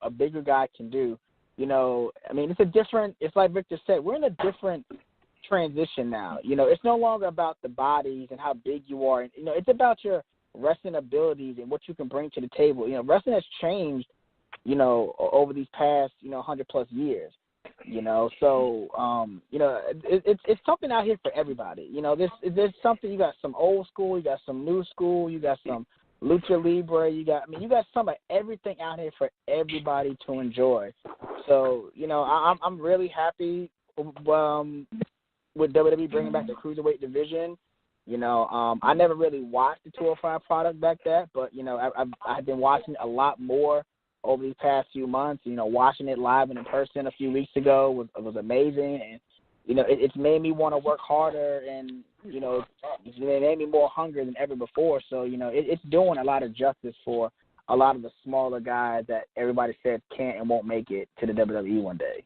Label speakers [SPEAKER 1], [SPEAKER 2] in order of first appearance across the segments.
[SPEAKER 1] a bigger guy can do. I mean, it's like Victor said, we're in a different transition now. It's no longer about the bodies and how big you are. It's about your wrestling abilities and what you can bring to the table. Wrestling has changed, over these past, 100+ years. So it's something out here for everybody. There's something. You got some old school, you got some new school, you got some lucha libre, you got some of everything out here for everybody to enjoy. So I'm really happy with WWE bringing back the cruiserweight division. I never really watched the 205 product back then, but I've been watching it a lot more over these past few months. Watching it live and in person a few weeks ago was amazing, and it's made me want to work harder, and it's made me more hungry than ever before. So it's doing a lot of justice for a lot of the smaller guys that everybody said can't and won't make it to the WWE one day.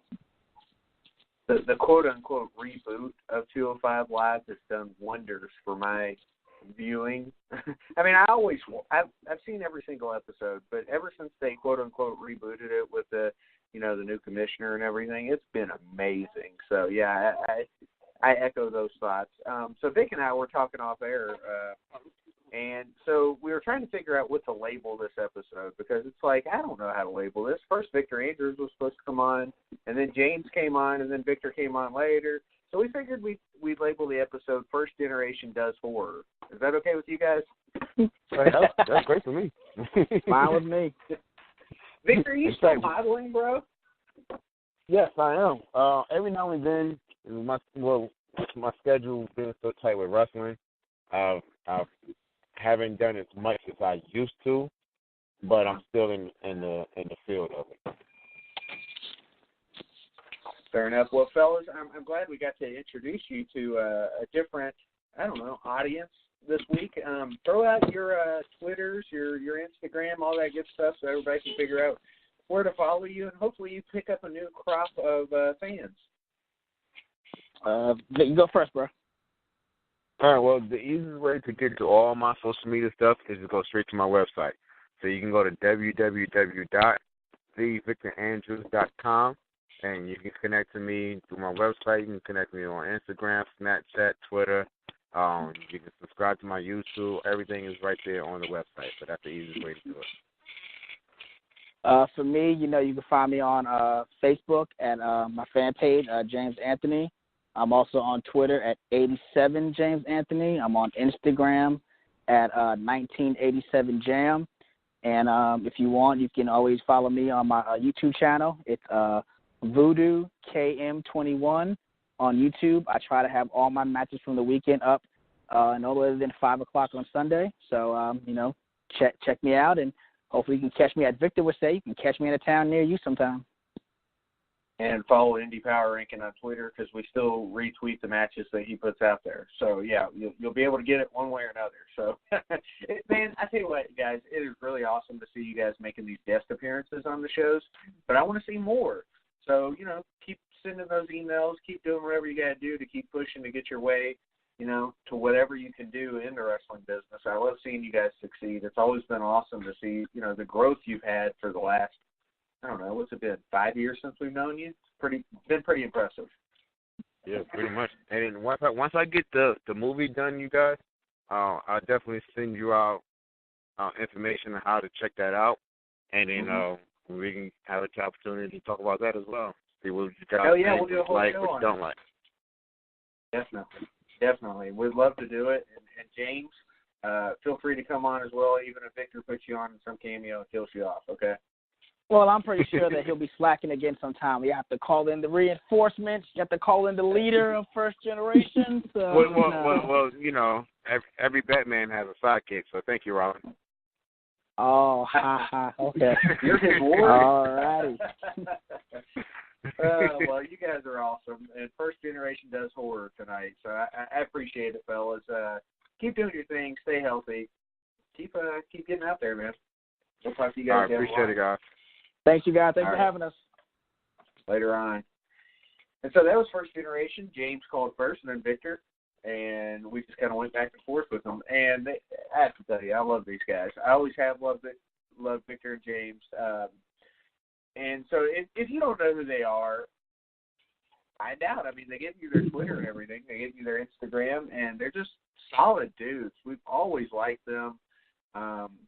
[SPEAKER 2] The quote-unquote reboot of 205 Live has done wonders for my viewing. I mean, I've seen every single episode, but ever since they quote-unquote rebooted it with the new commissioner and everything, it's been amazing. So, yeah, I echo those thoughts. So Vic and I were talking off air, and so we were trying to figure out what to label this episode, because it's like, I don't know how to label this. First, Victor Andrews was supposed to come on, and then James came on, and then Victor came on later. So we figured we'd label the episode First Generation Does Horror. Is that okay with you guys?
[SPEAKER 3] That's great for me.
[SPEAKER 1] Fine with me.
[SPEAKER 2] Victor, are you still modeling, bro?
[SPEAKER 3] Yes, I am. Every now and then, my schedule being so tight with wrestling, I haven't done as much as I used to, but I'm still in the field of it.
[SPEAKER 2] Fair enough. Well, fellas, I'm glad we got to introduce you to a different, audience this week. Throw out your Twitters, your Instagram, all that good stuff, so everybody can figure out where to follow you, and hopefully you pick up a new crop of fans.
[SPEAKER 1] You go first, bro.
[SPEAKER 3] All right, well, the easiest way to get to all my social media stuff is to go straight to my website. So you can go to www.thevictorandrews.com, and you can connect to me through my website. You can connect me on Instagram, Snapchat, Twitter. You can subscribe to my YouTube. Everything is right there on the website, so that's the easiest way to do it.
[SPEAKER 1] For me, you can find me on Facebook at my fan page, James Anthony. I'm also on Twitter at 87 James Anthony. I'm on Instagram at 1987jam. And if you want, you can always follow me on my YouTube channel. It's Voodoo KM21 on YouTube. I try to have all my matches from the weekend up no later than 5 o'clock on Sunday. So, check me out, and hopefully you can catch me, as Victor would say, you can catch me in a town near you sometime.
[SPEAKER 2] And follow Indie Power Ranking on Twitter, because we still retweet the matches that he puts out there. So, yeah, you'll be able to get it one way or another. So, man, I tell you what, guys, it is really awesome to see you guys making these guest appearances on the shows, but I want to see more. So, keep sending those emails, keep doing whatever you got to do to keep pushing to get your way, to whatever you can do in the wrestling business. I love seeing you guys succeed. It's always been awesome to see, the growth you've had for the last, I don't know, what's it been, 5 years since we've known you? Been pretty impressive.
[SPEAKER 3] Yeah, pretty much. And then once I get the movie done, you guys, I'll definitely send you out information on how to check that out. And then we can have the opportunity to talk about that as well. See what you guys
[SPEAKER 2] we'll do a whole
[SPEAKER 3] like,
[SPEAKER 2] show
[SPEAKER 3] what
[SPEAKER 2] on
[SPEAKER 3] you don't
[SPEAKER 2] it.
[SPEAKER 3] like.
[SPEAKER 2] Definitely. We'd love to do it. And James, feel free to come on as well, even if Victor puts you on in some cameo and kills you off, okay?
[SPEAKER 1] Well, I'm pretty sure that he'll be slacking again sometime. You have to call in the reinforcements. You have to call in the leader of First Generation. So,
[SPEAKER 3] well, every Batman has a sidekick, so thank you, Robin.
[SPEAKER 1] Oh, okay.
[SPEAKER 2] You're his ward.
[SPEAKER 1] All righty.
[SPEAKER 2] Well, you guys are awesome. And First Generation does horror tonight, so I appreciate it, fellas. Keep doing your thing. Stay healthy. Keep getting out there, man. We'll talk to you guys.
[SPEAKER 3] All right, appreciate it, guys.
[SPEAKER 1] Thanks, you guys. Thanks for having us.
[SPEAKER 2] Later on. And so that was First Generation. James called first, and then Victor. And we just kind of went back and forth with them. And I have to tell you, I love these guys. I always have loved Victor and James. And so if you don't know who they are, find out. I mean, they give you their Twitter and everything. They give you their Instagram, and they're just solid dudes. We've always liked them.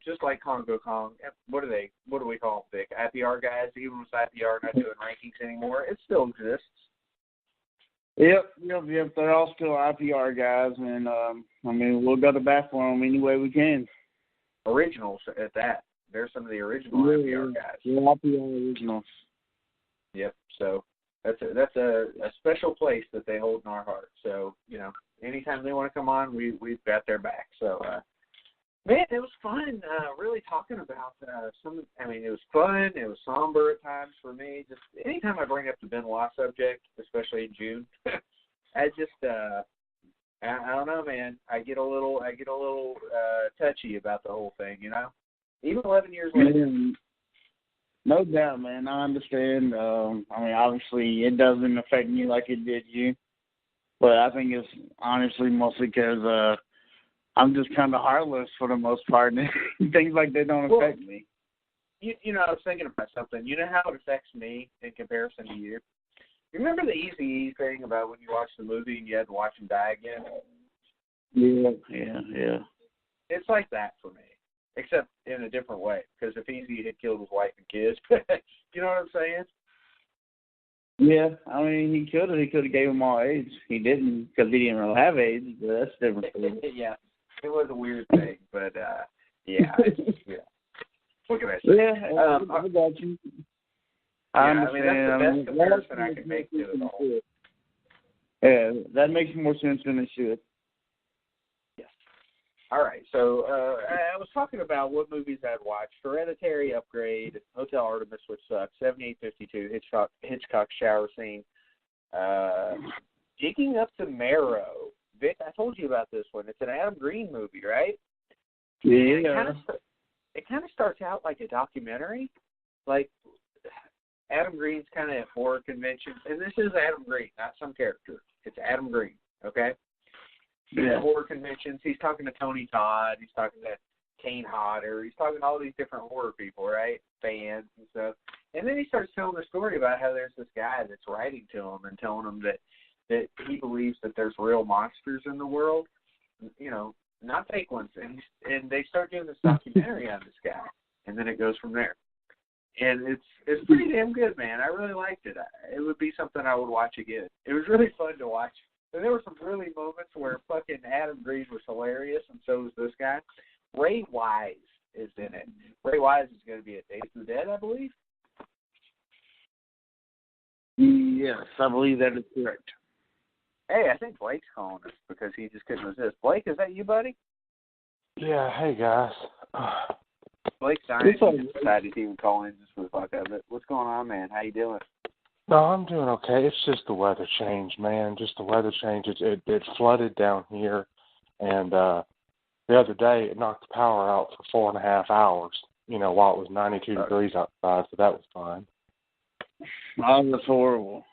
[SPEAKER 2] Just like Congo Kong. What do we call them, Vic? IPR guys, even with IPR not doing rankings anymore, it still exists.
[SPEAKER 4] Yep. They're all still IPR guys, and I mean, we'll go to bat for them any way we can.
[SPEAKER 2] Originals at that. They're some of the original IPR guys.
[SPEAKER 4] Yeah, IPR originals.
[SPEAKER 2] Yep. So that's a special place that they hold in our heart. So, you know, anytime they want to come on, we've got their back. So, man, it was fun really talking about it was fun. It was somber at times for me. Just anytime I bring up the Benoit subject, especially in June, I just I don't know, man. I get a little touchy about the whole thing, you know. Even 11 years later.
[SPEAKER 4] No doubt, man. I understand. I mean, obviously, it doesn't affect me like it did you. But I think it's honestly mostly because I'm just kind of heartless for the most part. And things like that don't affect me.
[SPEAKER 2] You know, I was thinking about something. You know how it affects me in comparison to you? You remember the Eazy-E thing about when you watched the movie and you had to watch him die again?
[SPEAKER 4] Yeah.
[SPEAKER 2] It's like that for me. Except in a different way, because if Eazy had killed his wife and kids, you know what I'm saying?
[SPEAKER 4] Yeah, I mean, he could have gave them all AIDS. He didn't, because he didn't really have AIDS, but that's different.
[SPEAKER 2] Yeah, it was a weird thing, but yeah. What can I say?
[SPEAKER 4] Yeah, I got you. I understand.
[SPEAKER 2] I mean, that's the best comparison I can make to it all.
[SPEAKER 4] Yeah, that makes more sense than it should.
[SPEAKER 2] All right, so I was talking about what movies I'd watched. Hereditary, Upgrade, Hotel Artemis, which sucks, 7852, Hitchcock shower scene, Digging Up the Marrow. Vic, I told you about this one. It's an Adam Green movie, right?
[SPEAKER 4] Yeah.
[SPEAKER 2] It kind of starts out like a documentary. Like, Adam Green's kind of at horror conventions, and this is Adam Green, not some character. It's Adam Green, okay?
[SPEAKER 4] Yeah.
[SPEAKER 2] Horror conventions. He's talking to Tony Todd. He's talking to Kane Hodder. He's talking to all these different horror people, right? Fans and stuff. And then he starts telling the story about how there's this guy that's writing to him and telling him that he believes that there's real monsters in the world, you know, not fake ones. And they start doing this documentary on this guy, and then it goes from there. And it's pretty damn good, man. I really liked it. It would be something I would watch again. It was really fun to watch. And there were some really moments where fucking Adam Green was hilarious, and so was this guy. Ray Wise is in it. Ray Wise is going to be at Days of the Dead, I believe.
[SPEAKER 4] Yes, I believe that is correct.
[SPEAKER 2] Hey, I think Blake's calling us because he just couldn't resist. Blake, is that you, buddy?
[SPEAKER 5] Yeah, hey, guys.
[SPEAKER 2] Blake's dying. He decided he would call in just for the fuck of it. What's going on, man? How you doing?
[SPEAKER 5] No, I'm doing okay. It's just the weather change, man. Just the weather change. It flooded down here, and the other day it knocked the power out for 4.5 hours, you know, while it was 92 degrees outside, so that was fine.
[SPEAKER 4] Oh, that's horrible.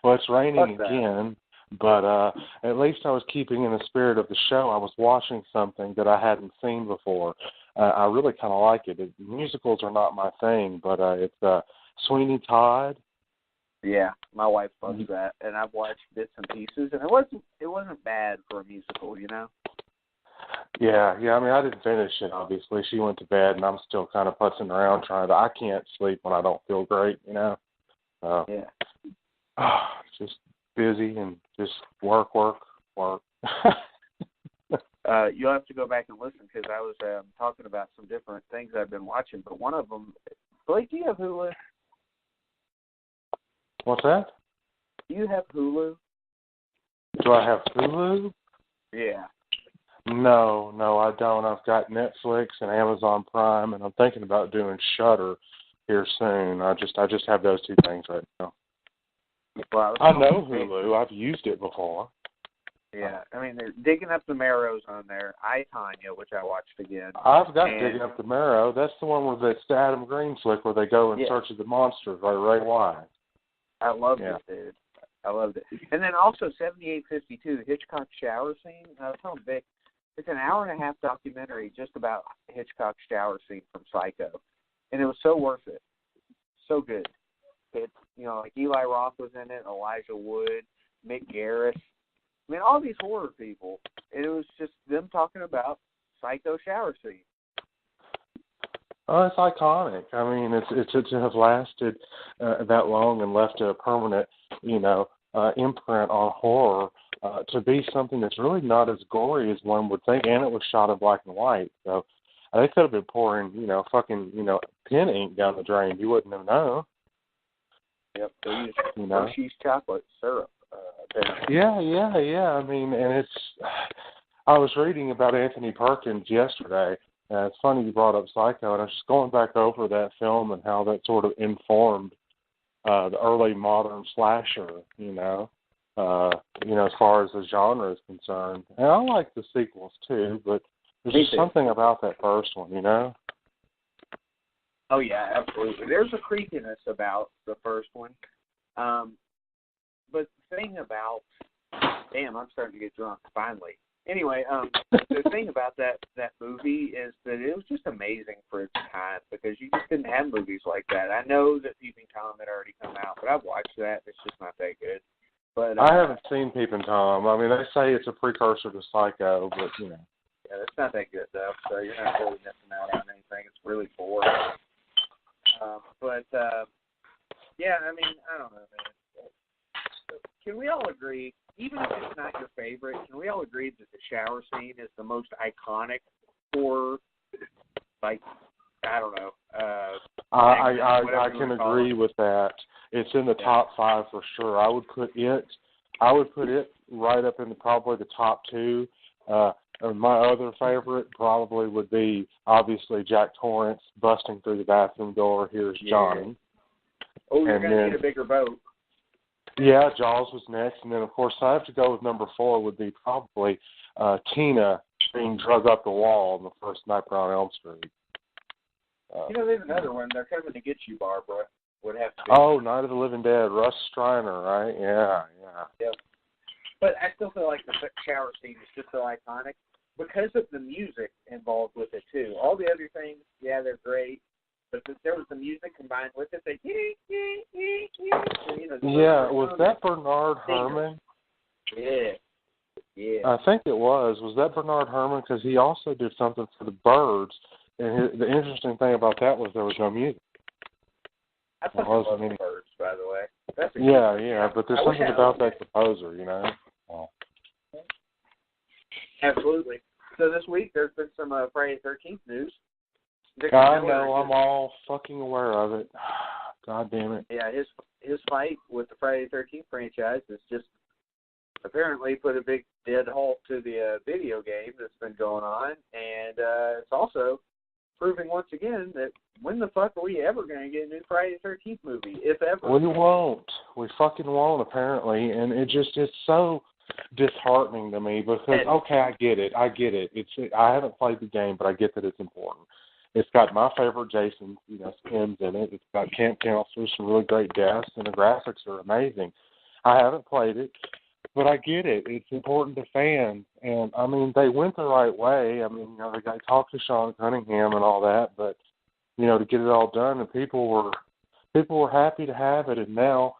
[SPEAKER 5] Well, it's raining again, but at least I was keeping in the spirit of the show. I was watching something that I hadn't seen before. I really kind of like it. Musicals are not my thing, but it's Sweeney Todd.
[SPEAKER 2] Yeah, my wife loves that, and I've watched bits and pieces, and it wasn't bad for a musical, you know.
[SPEAKER 5] Yeah. I mean, I didn't finish it. Obviously, she went to bed, and I'm still kind of putzing around I can't sleep when I don't feel great, you know.
[SPEAKER 2] Yeah.
[SPEAKER 5] Just busy and just work.
[SPEAKER 2] You'll have to go back and listen because I was talking about some different things I've been watching, but one of them, Blake, do you have Hulu?
[SPEAKER 5] What's that?
[SPEAKER 2] Do you have Hulu?
[SPEAKER 5] Do I have Hulu?
[SPEAKER 2] Yeah.
[SPEAKER 5] No, I don't. I've got Netflix and Amazon Prime, and I'm thinking about doing Shudder here soon. I just have those two things right now.
[SPEAKER 2] Well,
[SPEAKER 5] I know Hulu. I've used it before.
[SPEAKER 2] Yeah, I mean, they're Digging Up the Marrow's on there. I, Tanya, which I watched again.
[SPEAKER 5] I've got Digging Up the Marrow. That's the one where it's the Adam Green flick where they go in search of the monsters by Ray Wise.
[SPEAKER 2] I loved it, dude. I loved it. And then also 7852, the Hitchcock shower scene. I was telling Vic, it's an 1.5-hour documentary just about Hitchcock's shower scene from Psycho. and it was so worth it. So good. It, you know, like Eli Roth was in it, Elijah Wood, Mick Garris. I mean, all these horror people. And it was just them talking about Psycho shower scene.
[SPEAKER 5] Oh, it's iconic. I mean, it's to have lasted that long and left a permanent, imprint on horror to be something that's really not as gory as one would think, and it was shot in black and white. So they could have been pouring, pen ink down the drain. You wouldn't have known.
[SPEAKER 2] Yep, they used Hershey's chocolate syrup.
[SPEAKER 5] Yeah. I mean, and I was reading about Anthony Perkins yesterday. It's funny you brought up Psycho, and I was just going back over that film and how that sort of informed the early modern slasher, as far as the genre is concerned. And I like the sequels too, but there's just something about that first one,
[SPEAKER 2] Oh, yeah, absolutely. There's a creepiness about the first one. But the thing about... Damn, I'm starting to get drunk, finally. Anyway, the thing about that movie is that it was just amazing for its time because you just didn't have movies like that. I know that Peeping Tom had already come out, but I've watched that. It's just not that good. But
[SPEAKER 5] I haven't seen Peeping Tom. I mean, they say it's a precursor to Psycho, but,
[SPEAKER 2] Yeah, it's not that good, though, so you're not really missing out on anything. It's really boring. Yeah, I mean, I don't know, man. Can we all agree, even if it's not your favorite, can we all agree that the shower scene is the most iconic horror, like, I don't know.
[SPEAKER 5] I can agree with that. It's in the top 5 for sure. I would put it right up in probably the top 2. My other favorite probably would be, obviously, Jack Torrance busting through the bathroom door. Here's Johnny.
[SPEAKER 2] Oh, you're going to need a bigger boat.
[SPEAKER 5] Yeah, Jaws was next. And then, of course, I have to go with number 4 would be probably Tina being drugged up the wall in the first Nightmare on Elm Street.
[SPEAKER 2] There's another one. They're coming to get you, Barbara. Would have to be.
[SPEAKER 5] Oh, Night of the Living Dead. Russ Striner, right? Yeah.
[SPEAKER 2] Yep. But I still feel like the shower scene is just so iconic because of the music involved with it, too. All the other things, yeah, they're great. But there was the music combined with it.
[SPEAKER 5] Was that Bernard Herrmann?
[SPEAKER 2] Yeah.
[SPEAKER 5] I think it was. Was that Bernard Herrmann? Because he also did something for the Birds. And the interesting thing about that was there was no music.
[SPEAKER 2] I thought it was the Birds, by the way. That's
[SPEAKER 5] but there's something about that composer, Oh.
[SPEAKER 2] Absolutely. So this week there's been some Friday the 13th news.
[SPEAKER 5] I know, I'm all fucking aware of it. God damn it.
[SPEAKER 2] Yeah, his fight with the Friday the 13th franchise has just apparently put a big dead halt to the video game that's been going on, and it's also proving once again that when the fuck are we ever going to get a new Friday the 13th movie, if ever?
[SPEAKER 5] We won't. We fucking won't, apparently, and it's so disheartening to me because, okay, I get it. I haven't played the game, but I get that it's important. It's got my favorite Jason, skins in it. It's got camp counselors, some really great deaths, and the graphics are amazing. I haven't played it, but I get it. It's important to fans, and I mean they went the right way. I mean, they got to talk to Sean Cunningham and all that, but to get it all done, and people were happy to have it, and now.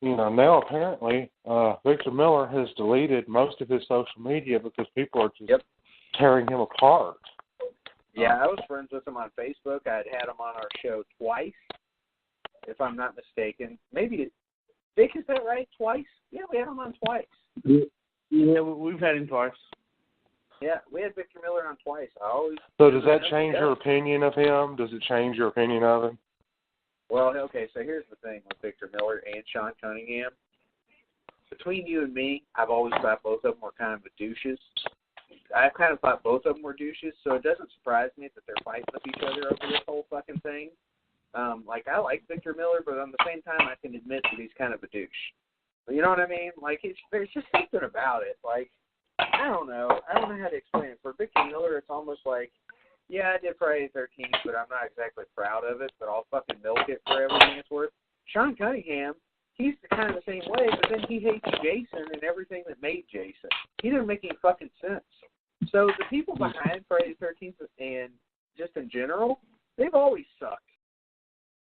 [SPEAKER 5] Now apparently Victor Miller has deleted most of his social media because people are just tearing him apart.
[SPEAKER 2] Yeah, I was friends with him on Facebook. I'd had him on our show twice, if I'm not mistaken. Maybe, Vic, is that right? Twice? Yeah, we had him on twice.
[SPEAKER 4] Yeah, we've had him twice.
[SPEAKER 2] Yeah, we had Victor Miller on twice.
[SPEAKER 5] So does that change your opinion of him? Does it change your opinion of him?
[SPEAKER 2] Well, okay, so here's the thing with Victor Miller and Sean Cunningham. Between you and me, I've always thought both of them were kind of douches. I've kind of thought both of them were douches, so it doesn't surprise me that they're fighting with each other over this whole fucking thing. I like Victor Miller, but at the same time, I can admit that he's kind of a douche. You know what I mean? There's just something about it. I don't know how to explain it. For Victor Miller, it's almost like, yeah, I did Friday the 13th, but I'm not exactly proud of it, but I'll fucking milk it for everything it's worth. Sean Cunningham, he's kind of the same way, but then he hates Jason and everything that made Jason. He doesn't make any fucking sense. So the people behind Friday the 13th and just in general, they've always sucked.